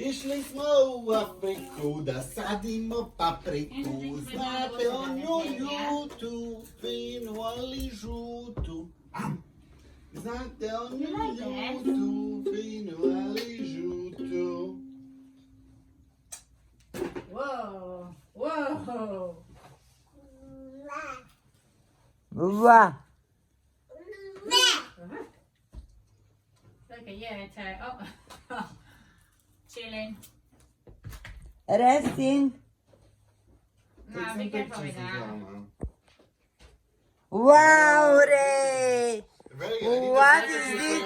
Išli smo u Afriku da sadimo papriku. Znate onu ljutu, finu ali žutu. Znate onu ljutu, finu ali žutu. Whoa, whoa. Va. Look at you, oh. Chilling. Resting. No, be careful with that. Wow, Ray. Very, What is this?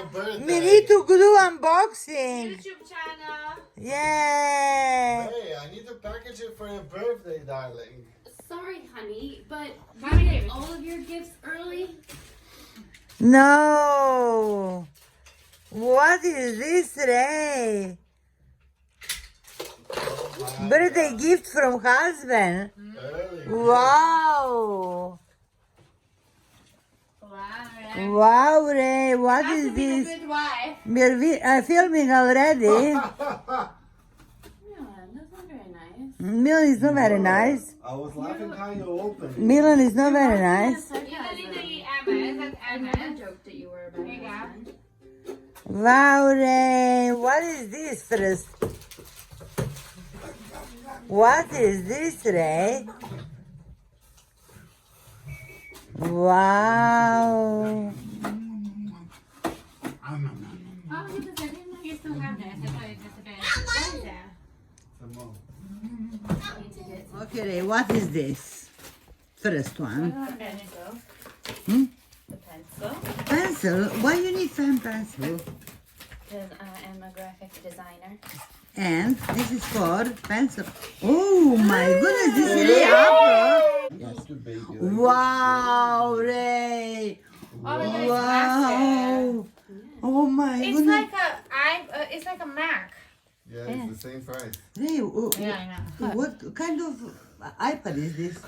We need to do unboxing. YouTube channel. Yeah. Hey, I need to package it for your birthday, darling. Sorry, honey, but Mommy, you David. get all of your gifts early? No. What is this, Ray? Birthday gift from husband. Early. Wow. Wow. Wow, Ray. What Have is to be a this? good wife. We're filming already. Yeah, that's not very nice. Milan is not very nice. I was laughing how you opened it. Milan is not very nice. You don't need to eat Emma. Is that I Emma? never joked that you were a bad There you go. husband. Wow, Ray. What is this first? What is this, Ray? Wow. Oh, look at that. I didn't know you still have this. I thought it disappeared. What is that? I need to get some. Okay, Ray, what is this? First one. Pencil. Hmm? The pencil, Pencil? Why you need pen pencil? because I am a graphic designer. And this is for pencil. Oh my goodness, this is Ray Apple. That's the baby. Wow, Ray. Oh, look, it's massive. Wow. Oh my It's goodness. it's like a Mac. Yeah, it's the same price. Ray, Yeah, I know. what kind of iPad is this?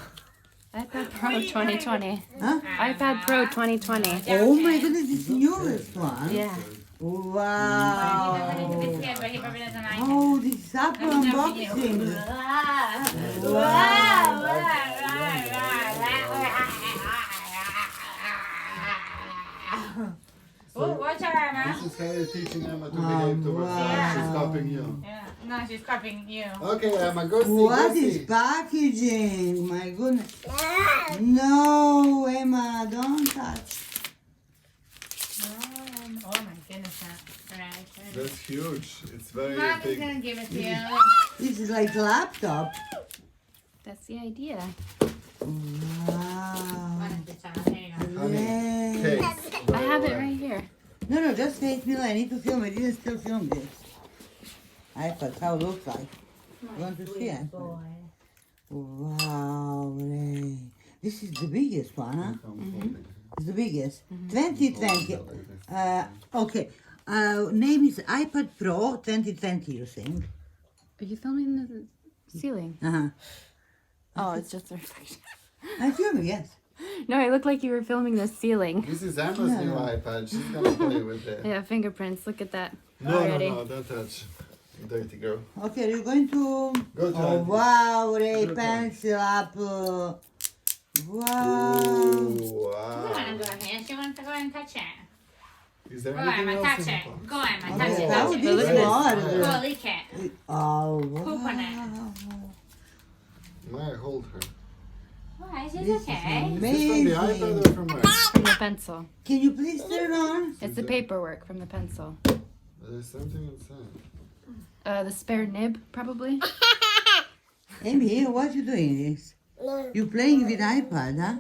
iPad Pro 2020. Huh? iPad Pro 2020. Oh my goodness, this newest one. Yeah. He doesn't Wow. need to get, but he probably doesn't like it. Oh, this is Apple unboxing. Oh, watch out, Emma. This is how you're teaching Emma to behave towards you. wow. She's copying you. Yeah. No, she's copying you. Okay, Emma, go see. What go is see. packaging? My goodness. No, Emma, don't touch. Oh my goodness. Right. That's huge. It's very Mom is big. gonna give it to you. This is like laptop. That's the idea. Wow. There you go. Honey, Yay. cakes. I have it right here. No, just wait, Mila. I need to film it. You didn't still film this. iPad, how it looks like. You want to see it? Wow, Ray. This is the biggest one, huh? It's the biggest. 2020. Okay. Name is iPad Pro 2020, you think? Are you filming the ceiling? Uh-huh. Oh, it's just a reflection. I'm filming, yes. No, it looked like you were filming the ceiling. This is Emma's new iPad. She's gonna play with it. Yeah, fingerprints. Look at that. No, already. no, don't touch. Dirty girl. Okay, you're going to... Go to Oh, it. wow, Ray, Go to pencil apple. Wow. Ooh, Go wow. on and go ahead. She wants to go and touch it. Is there Go anything Emma, else touch in the it. box? Go Emma, Oh, touch it. wow, Touch it. this Look at one. Go lick it. Oh, Poop on it. wow. Maya, hold her. Why? She's This is okay. Is this from the iPad amazing. or from where? From the pencil. Can you please turn on? It's the paperwork from the pencil. There's something inside. The spare nib, probably. Amy, what you doing this? You playing with iPad, huh?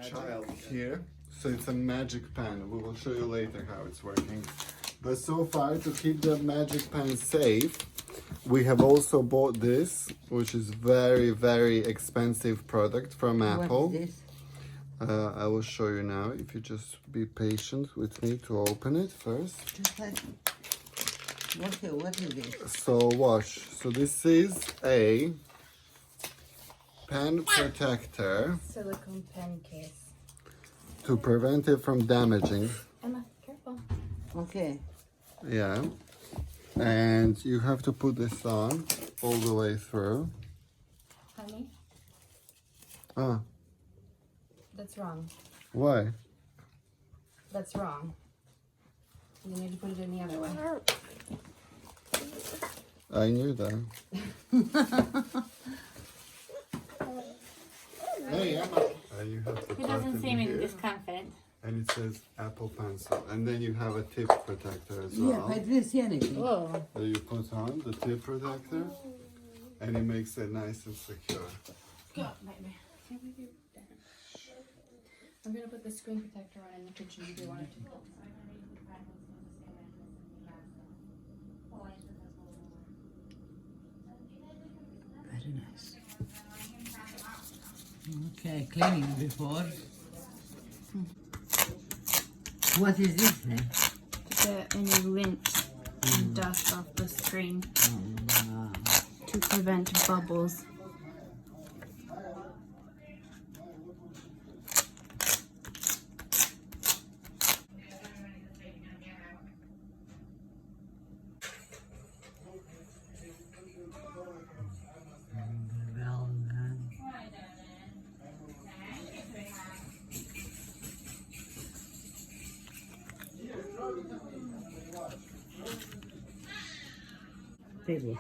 Child here. So it's a magic pen. We will show you later how it's working. But so far, to keep the magic pen safe, we have also bought this, which is very, very expensive product from Apple. What is this? I will show you now. If you just be patient with me to open it first. Just like... Okay, what is this? So watch. So this is a pen protector Silicone pen case. to prevent it from damaging. Emma, careful. Okay. Yeah. And you have to put this on all the way through. Honey, Ah, that's wrong. why? That's wrong. You need to put it in the other way. I knew that. Hey, Emma. You have the He doesn't button seem in here, discomfort. and it says Apple Pencil. And then you have a tip protector as Yeah, well. I didn't see anything. Whoa. That you put on the tip protector, and it makes it nice and secure. Go, baby. I'm gonna put the screen protector on in the kitchen if you want it to. Very nice. Okay, cleaning before. What is this then? Get any lint and dust off the screen to prevent bubbles. Well done. Table.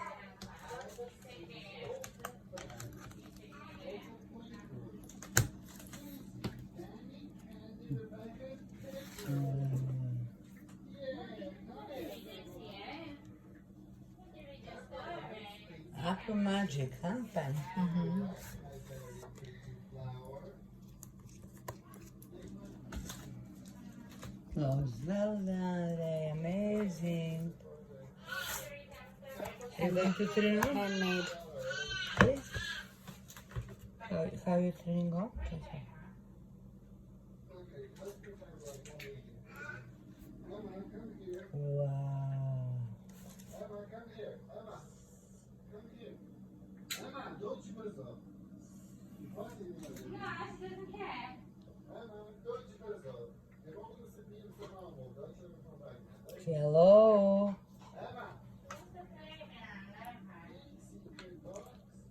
Apple magic, huh, Pen? Oh, Zelda, they're amazing. Are you going to turn on? Handmade. Yes. How are you turning on? Wow. Hello.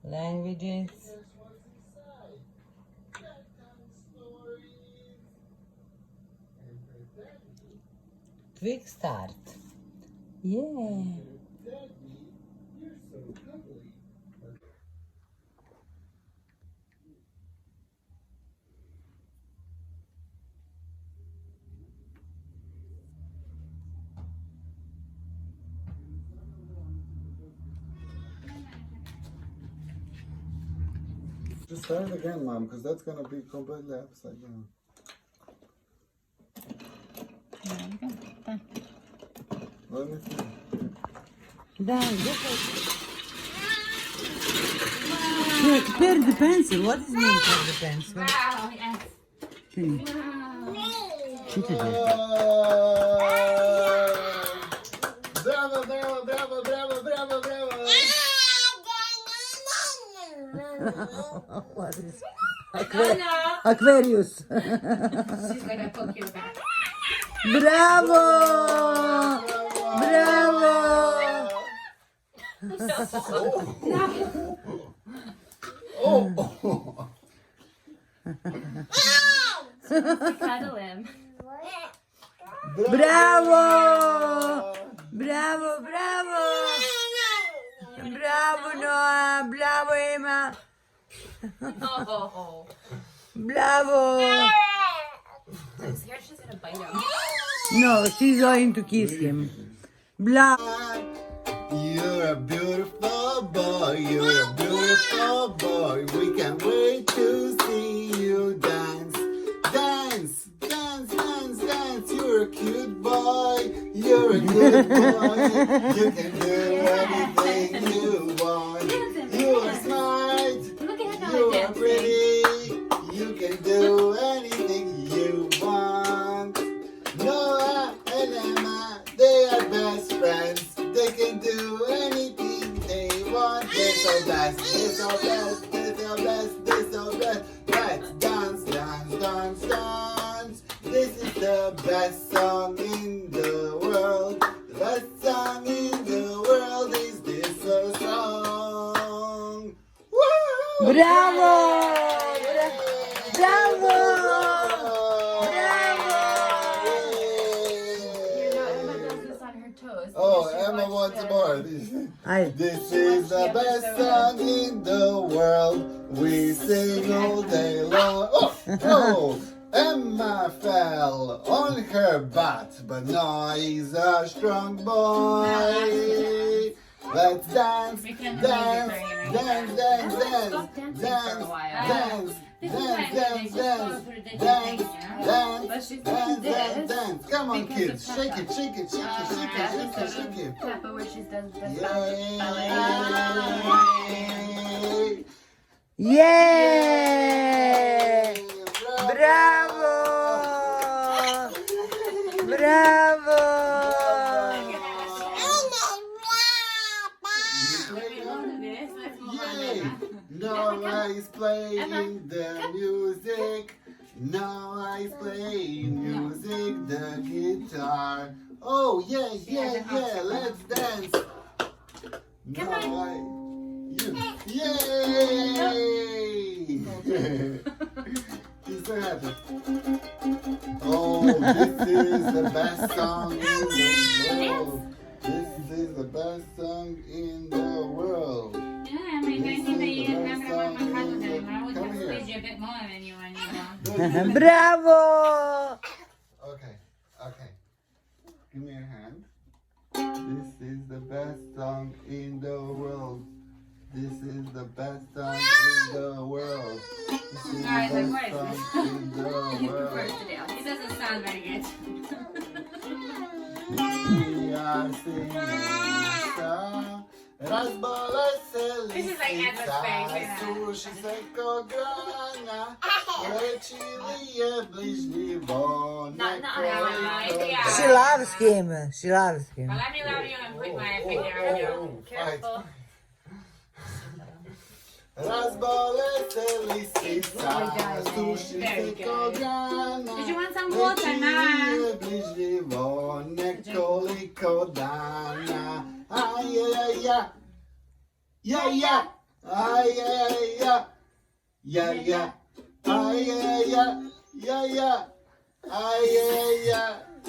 Languages. Quick start. Yeah. Just start it again, Mom, because that's gonna be completely upside down. Let me see. Done. Pair the pencil. What is mean pair the pencil? Wow, yes. Can you? Čitav. Bravo, bravo, bravo, bravo, bravo, bravo. What is Oh no! Aquarius. She's gonna poke your back. Bravo! Bravo! Oh. Cuddle him. Bravo! Bravo, bravo! Bravo, Noah! Bravo, Emma! Oh. Bravo! I'm scared she's gonna bite him. No, she's going to kiss him. Bravo! You're a beautiful boy, you're a beautiful boy. We can't wait to see you dance. Dance, dance, dance, dance. You're a cute boy, you're a good boy. You can do anything you want. You are smart, Look at him you are dancing. pretty. You can do anything you want. Noah and Emma, they are best friends. They can do anything they want. They're so blessed, they're so blessed, they're so blessed, they're so blessed. Let's dance, dance, dance, dance. This is the best song in the world. The best Bravo! Bravo! Bravo! Emma does this on her toes. Oh, Emma wants more. This is the best song in the world. We sing all day long. Oh, oh, Emma fell on her butt, but no, he's a strong boy. Let's dance, dance, dance, dance, dance, dance, dance, dance. Dance, dance, dance, dance, dance, dance, dance, dance. Come on, kids, shake it, shake it, shake it, shake it, shake it, shake it. Peppa where she does the Yay! Yay! Bravo! Bravo! Yay! Noah is playing the music. Noah is playing music, the guitar. Oh yeah, yeah, yeah. Let's dance. Noah, you. Yay! He's so happy. Oh, this is the best song in the world. This is the best song in the world. Bravo! Okay, okay. Give me your hand. This is the best song in the world. This is the best song in the world. This is the best song in the world. It doesn't sound very good. We are singing a song. Razbole se This is like endless lisica, space, suši se ko grana, lečili je bližnjivo, nekoliko. She loves him. She loves him. Well, let me love you and put my finger on you. Careful. Razbole se lisica, suši se ko grana, Did you want some water, lečili Mama? je bližnjivo, nekoliko dana. Aj, aj, ja. Ja, ja. Aj, aj, ja. Ja, ja. Aj, aj, ja. Ja, ja. Aj, aj, ja.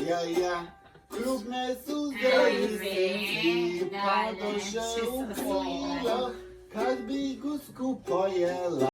Ja, ja. Krupne suze liseci padoše u krilo, kad bi gusku pojela.